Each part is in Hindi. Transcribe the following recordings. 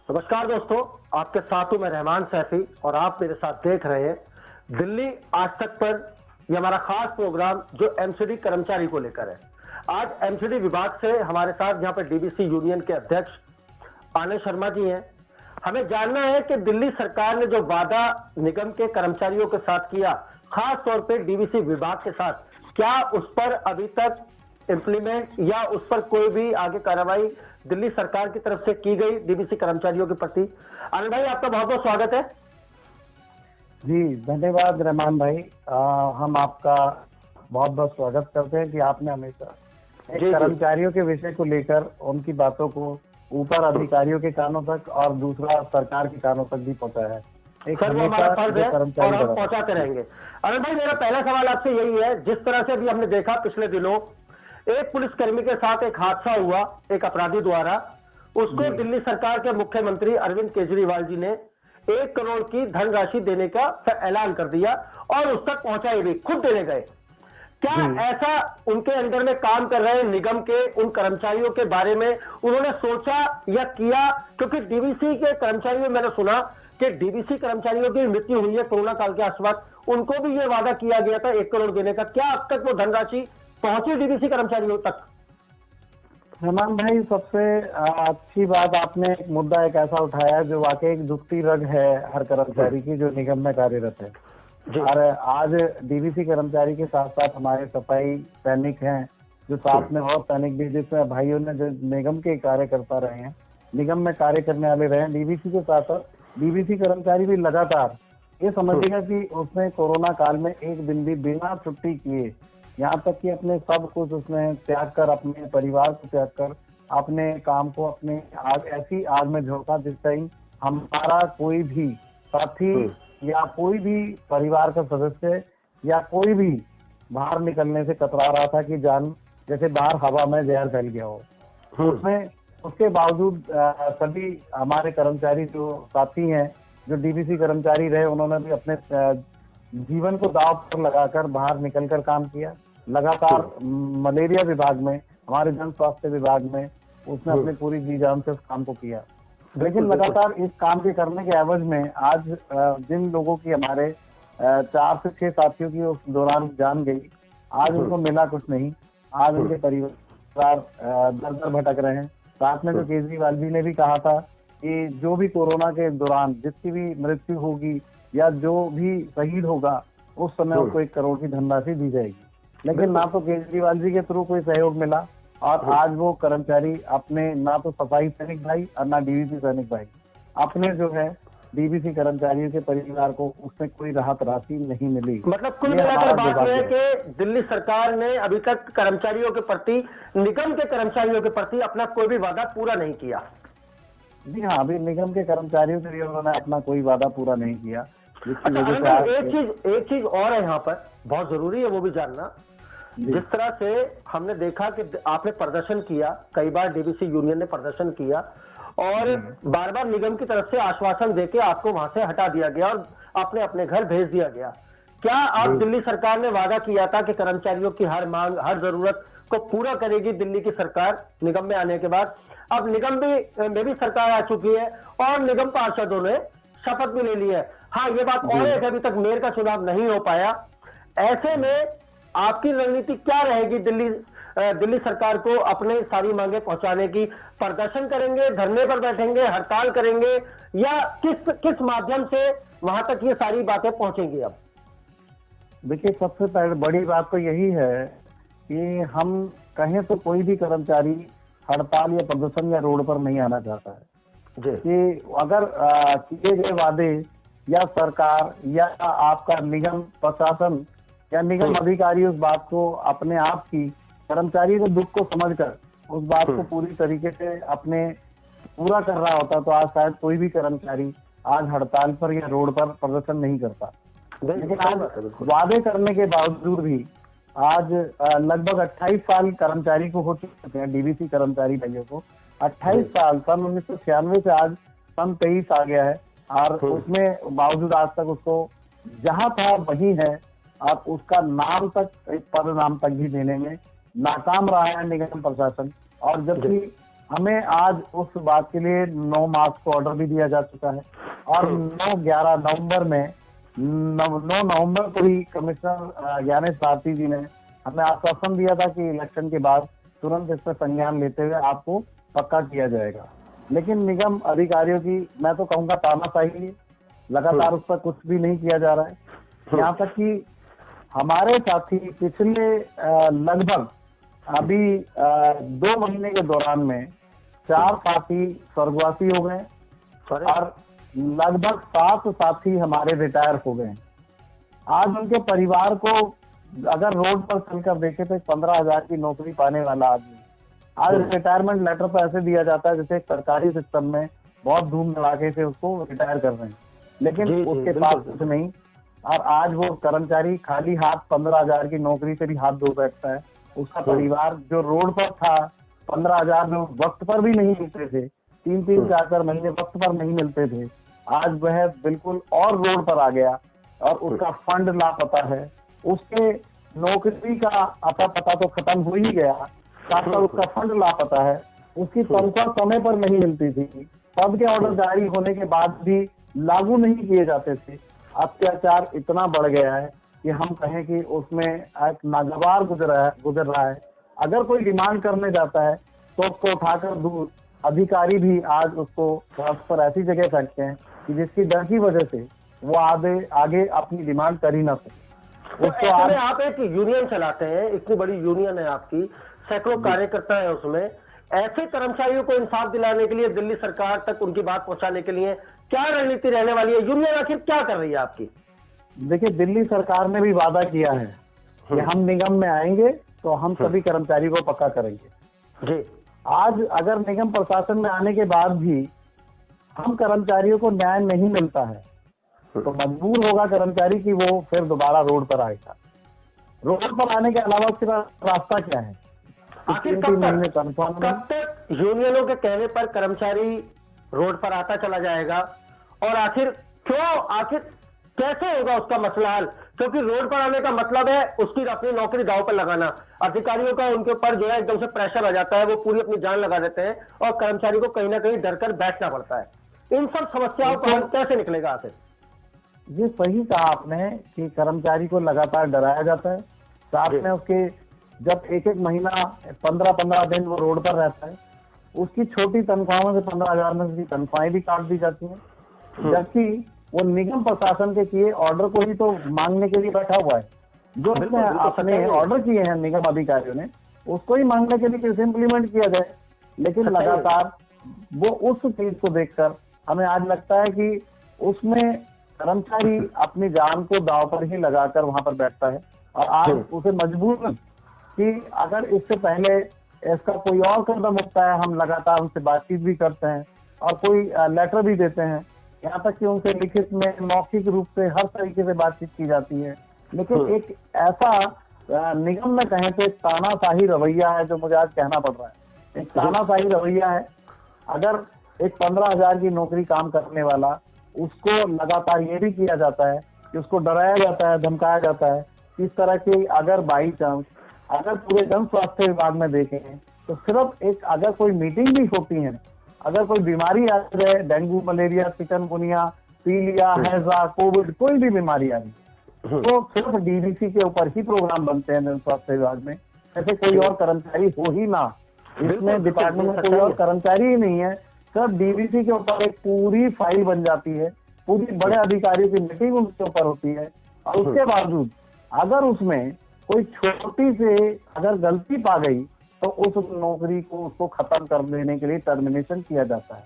नमस्कार दोस्तों, आपके साथ हूं मैं रहमान सैफी और आप मेरे साथ देख रहे हैं दिल्ली आज तक पर। यह हमारा खास प्रोग्राम जो एमसीडी कर्मचारी को लेकर है। आज एमसीडी विभाग से हमारे साथ यहाँ पर डीवीसी यूनियन के अध्यक्ष आनंद शर्मा जी हैं। हमें जानना है कि दिल्ली सरकार ने जो वादा निगम के कर्मचारियों के साथ किया, खास तौर पे डीवीसी विभाग के साथ, क्या उस पर अभी तक इम्प्लीमेंट या उस पर कोई भी आगे कार्रवाई दिल्ली सरकार की तरफ से की गई डीवीसी कर्मचारियों के प्रति? आनंद भाई, आपका बहुत बहुत स्वागत है। जी धन्यवाद रहमान भाई। हम आपका बहुत बहुत स्वागत करते हैं कि आपने हमेशा कर्मचारियों के विषय को लेकर उनकी बातों को ऊपर अधिकारियों के कानों तक और दूसरा सरकार के कानों तक भी पहुंचाया है। सर, वो हमारा फर्ज है और हम पहुंचाते रहेंगे। आनंद भाई, मेरा पहला सवाल आपसे यही है, जिस तरह से अभी हमने देखा पिछले दिनों एक पुलिसकर्मी के साथ एक हादसा हुआ एक अपराधी द्वारा, उसको दिल्ली सरकार के मुख्यमंत्री अरविंद केजरीवाल जी ने 1 करोड़ की धनराशि देने का ऐलान कर दिया और उस तक पहुंचाई भी, खुद देने गए। क्या ऐसा उनके अंडर में काम कर रहे निगम के उन कर्मचारियों के बारे में उन्होंने सोचा या किया? क्योंकि डीवीसी के कर्मचारियों, मैंने सुना कि डीवीसी कर्मचारियों की मृत्यु हुई है कोरोना काल के आसपास, उनको भी यह वादा किया गया था 1 करोड़ देने का। क्या अब तक वो धनराशि पहुंची डीवीसी कर्मचारियों तक? रहमान भाई, सबसे अच्छी बात, आपने एक मुद्दा एक ऐसा उठाया जो वाकई एक दुखती रग है हर कर्मचारी की जो निगम में कार्यरत है। और आज डीवीसी कर्मचारी के साथ साथ हमारे सफाई सैनिक हैं जो साथ में और सैनिक भी, जिसमें भाइयों ने जो निगम के कार्यकर्ता रहे हैं, निगम में कार्य करने वाले रहे हैं, डीवीसी के साथ साथ डीवीसी कर्मचारी भी लगातार ये समझिएगा कि उसने कोरोना काल में एक दिन भी बिना छुट्टी किए, यहाँ तक कि अपने सब कुछ उसने त्याग कर, अपने परिवार को त्याग कर, अपने काम को अपने आग ऐसी आग में झोंका जिस टाइम हमारा कोई भी साथी या कोई भी परिवार का सदस्य या कोई भी बाहर निकलने से कतरा रहा था कि जान जैसे बाहर हवा में जहर फैल गया हो। उसमें उसके बावजूद सभी हमारे कर्मचारी जो साथी हैं, जो डीवीसी कर्मचारी रहे, उन्होंने भी अपने जीवन को दांव पर लगाकर बाहर निकलकर काम किया। लगातार मलेरिया विभाग में, हमारे जन स्वास्थ्य विभाग में उसने अपनी पूरी जी जान से उस काम को किया। लेकिन लगातार इस काम के करने के एवज में आज जिन लोगों की हमारे 4 से 6 साथियों की उस दौरान जान गई, आज उनको मिला कुछ नहीं। आज उनके परिवार दर दर भटक रहे हैं। साथ में जो केजरीवाल जी ने भी कहा था कि जो भी कोरोना के दौरान जिसकी भी मृत्यु होगी या जो भी शहीद होगा, उस समय उसको 1 करोड़ की धनराशि दी जाएगी। लेकिन ना तो केजरीवाल जी के थ्रू कोई सहयोग मिला और आज वो कर्मचारी अपने, ना तो सफाई सैनिक भाई और ना डीवीसी सैनिक भाई, अपने जो है डीवीसी कर्मचारियों के परिवार को उसमें कोई राहत राशि नहीं मिली। मतलब कुल मिलाकर बात यह है कि दिल्ली सरकार ने अभी तक कर्मचारियों के प्रति, निगम के कर्मचारियों के प्रति अपना कोई भी वादा पूरा नहीं किया। जी हाँ, अभी निगम के कर्मचारियों के लिए उन्होंने अपना कोई वादा पूरा नहीं किया। एक चीज और है यहाँ पर बहुत जरूरी है वो भी जानना। जिस तरह से हमने देखा कि आपने प्रदर्शन किया, कई बार डीवीसी यूनियन ने प्रदर्शन किया और बार बार निगम की तरफ से आश्वासन देके आपको वहां से हटा दिया गया और अपने अपने घर भेज दिया गया। क्या आप दिल्ली सरकार ने वादा किया था कि कर्मचारियों की हर मांग, हर जरूरत को पूरा करेगी दिल्ली की सरकार निगम में आने के बाद? अब निगम में भी सरकार आ चुकी है और निगम पार्षदों ने शपथ भी ले ली है। हाँ, ये बात और है कि अभी तक मेयर का चुनाव नहीं हो पाया। ऐसे में आपकी रणनीति क्या रहेगी दिल्ली सरकार को अपने सारी मांगे पहुंचाने की? प्रदर्शन करेंगे, धरने पर बैठेंगे, हड़ताल करेंगे या किस माध्यम से वहां तक ये सारी बातें पहुंचेंगी? अब देखिए, सबसे पहले बड़ी बात तो यही है कि हम कहें तो कोई भी कर्मचारी हड़ताल या प्रदर्शन या रोड पर नहीं आना चाहता है। कि अगर किए गए वादे या सरकार या आपका निगम प्रशासन या निगम अधिकारी उस बात को अपने आप की कर्मचारी के दुख को समझकर उस बात को पूरी तरीके से अपने पूरा कर रहा होता, तो आज शायद कोई भी कर्मचारी आज हड़ताल पर या रोड पर प्रदर्शन नहीं करता। लेकिन आज वादे करने के बावजूद भी आज लगभग 28 साल कर्मचारी को हो चुके हैं, डीवीसी कर्मचारी भाइयों को 28 साल, सन 1996 से आज सन 23 आ गया है और उसमें बावजूद आज तक उसको जहां था वही है और उसका नाम तक, एक पद नाम तक भी देने में नाकाम रहा है निगम प्रशासन। और जबकि हमें आज उस बात के लिए 9 मार्च को ऑर्डर भी दिया जा चुका है और 9-11 नवंबर में 9 नवंबर को ही कमिश्नर ज्ञानेश भारती जी ने हमें आश्वासन दिया था कि इलेक्शन के बाद तुरंत इस पर संज्ञान लेते हुए आपको पक्का किया जाएगा। लेकिन निगम अधिकारियों की मैं तो कहूँगा तानाशाही, लगातार उस पर कुछ भी नहीं किया जा रहा है। यहाँ तक कि हमारे साथी पिछले लगभग अभी 2 महीने के दौरान में 4 साथी स्वर्गवासी हो गए और लगभग 7 साथी हमारे रिटायर हो गए। आज उनके परिवार को अगर रोड पर चलकर देखे तो 15,000 की नौकरी पाने वाला आदमी आज रिटायरमेंट लेटर तो ऐसे दिया जाता है जैसे सरकारी सिस्टम में बहुत धूम धड़ाके से उसको रिटायर कर रहे हैं, लेकिन उसके पास कुछ नहीं। और आज वो कर्मचारी खाली हाथ 15,000 की नौकरी से भी हाथ धो बैठता है। उसका परिवार जो रोड पर था 15,000 में वक्त पर भी नहीं मिलते थे, 3-3, 4-4 महीने वक्त पर नहीं मिलते थे, आज वह बिल्कुल और रोड पर आ गया और उसका फंड लापता है। उसके नौकरी का अता पता तो खत्म हो ही गया, साथ साथ उसका फंड लापता है। उसकी तनख्वाह समय पर नहीं मिलती थी, पद के ऑर्डर जारी होने के बाद भी लागू नहीं किए जाते थे। अत्याचार इतना बढ़ गया है कि हम कहें कि उसमें एक नागवार गुजर रहा है। अगर कोई डिमांड करने जाता है तो उसको उठाकर दूर अधिकारी भी आज उसको पर ऐसी जगह फेंकते हैं कि जिसकी डर की वजह से वो आगे अपनी डिमांड कर ही ना सके। उसको आप एक यूनियन चलाते हैं, इतनी बड़ी यूनियन है आपकी, सैकड़ों कार्यकर्ता है उसमें, ऐसे कर्मचारियों को इंसाफ दिलाने के लिए दिल्ली सरकार तक उनकी बात पहुंचाने के लिए क्या रणनीति रहने वाली है? यूनियन आखिर क्या कर रही है आपकी? देखिए, दिल्ली सरकार ने भी वादा किया है कि हम निगम में आएंगे तो हम सभी कर्मचारी को पक्का करेंगे जी। आज अगर निगम प्रशासन में आने के बाद भी हम कर्मचारियों को न्याय नहीं मिलता है तो मजबूर होगा कर्मचारी कि वो फिर दोबारा रोड पर आएगा। रोड पर आने के अलावा उसका रास्ता क्या है? आखिर कब तक यूनियनों के कहने पर कर्मचारी रोड पर आता चला जाएगा? और आखिर कैसे होगा उसका मसला हल? क्योंकि रोड पर आने का मतलब है उसकी अपनी नौकरी दांव पर लगाना। अधिकारियों का उनके ऊपर जो है एकदम से प्रेशर आ जाता है, वो पूरी अपनी जान लगा देते हैं और कर्मचारी को कहीं ना कहीं डर कर बैठना पड़ता है। इन सब समस्याओं को कैसे निकलेगा आखिर? ये सही कहा आपने कि कर्मचारी को लगातार डराया जाता है, साथ में उसके जब एक महीना 15-15 दिन वो रोड पर रहता है, उसकी छोटी तनख्वाहों से 15,000 में उसकी तनख्वाहें भी काट दी जाती हैं, जबकि वो निगम प्रशासन के किए ऑर्डर को ही तो मांगने के लिए बैठा हुआ है। जो अपने ऑर्डर किए हैं निगम अधिकारियों ने उसको ही मांगने के लिए कैसे इम्प्लीमेंट किया जाए। लेकिन लगातार वो उस चीज को देखकर हमें आज लगता है कि उसमें कर्मचारी अपनी जान को दांव पर ही लगाकर वहां पर बैठता है और आज उसे मजबूर कि अगर इससे पहले इसका कोई और कदम उठता है, हम लगातार उनसे बातचीत भी करते हैं और कोई लेटर भी देते हैं, यहाँ तक कि उनसे लिखित में मौखिक रूप से हर तरीके से बातचीत की जाती है। लेकिन एक ऐसा निगम में कहें तो एक तानाशाही रवैया है जो मुझे आज कहना पड़ रहा है। एक तानाशाही रवैया है। अगर एक 15,000 की नौकरी काम करने वाला, उसको लगातार ये भी किया जाता है कि उसको डराया जाता है, धमकाया जाता है। इस तरह की अगर बाई चांस अगर पूरे जन स्वास्थ्य विभाग में देखें तो सिर्फ एक अगर कोई मीटिंग भी होती है, अगर कोई बीमारी आ जाए, डेंगू, मलेरिया, चिकनगुनिया, पीलिया, हैजा, कोविड, कोई भी बीमारी आ रही तो सिर्फ डीवीसी के ऊपर ही प्रोग्राम बनते हैं जन स्वास्थ्य विभाग में। ऐसे कोई और कर्मचारी हो ही ना, इसमें डिपार्टमेंट में कोई और कर्मचारी ही नहीं है, सिर्फ डीवीसी के ऊपर एक पूरी फाइल बन जाती है, पूरी बड़े अधिकारियों की मीटिंग उसके ऊपर होती है। और उसके बावजूद अगर उसमें कोई छोटी से अगर गलती पा गई तो उस नौकरी को उसको खत्म कर देने के लिए टर्मिनेशन किया जाता है।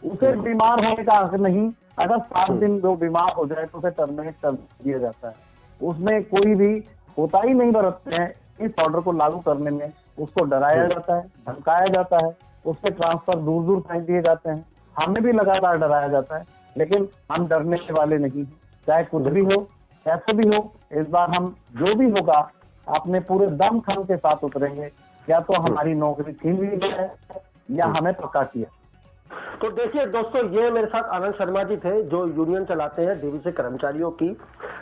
उसे बीमार होने का हक नहीं, अगर 7 दिन वो बीमार हो जाए तो उसे टर्मिनेट कर दिया जाता है। उसमें कोई भी होता ही नहीं बरतते हैं। इस ऑर्डर को लागू करने में उसको डराया जाता है, धमकाया जाता है, उसके ट्रांसफर दूर दूर फेंक दिए जाते हैं। हमें भी लगातार डराया जाता है, लेकिन हम डरने वाले नहीं, चाहे कुछ भी हो, कैसे भी हो। इस बार हम जो भी होगा अपने पूरे दम खम के साथ उतरेंगे, या तो हमारी नौकरी छीन ली जाए या हमें पक्का किया। तो देखिए दोस्तों, ये मेरे साथ आनंद शर्मा जी थे जो यूनियन चलाते हैं डीवीसी कर्मचारियों की।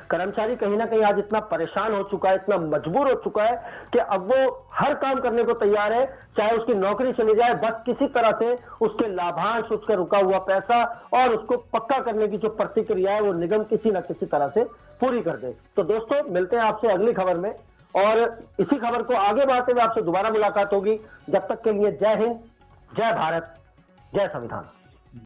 कर्मचारी कहीं ना कहीं आज इतना परेशान हो चुका है, इतना मजबूर हो चुका है कि अब वो हर काम करने को तैयार है, चाहे उसकी नौकरी चली जाए, बस किसी तरह से उसके लाभांश, उसके रुका हुआ पैसा और उसको पक्का करने की जो प्रतिक्रिया है वो निगम किसी न किसी तरह से पूरी कर दे। तो दोस्तों, मिलते हैं आपसे अगली खबर में और इसी खबर को आगे बढ़ाते हुए आपसे दोबारा मुलाकात होगी। जब तक के लिए जय हिंद, जय भारत, जय संविधान।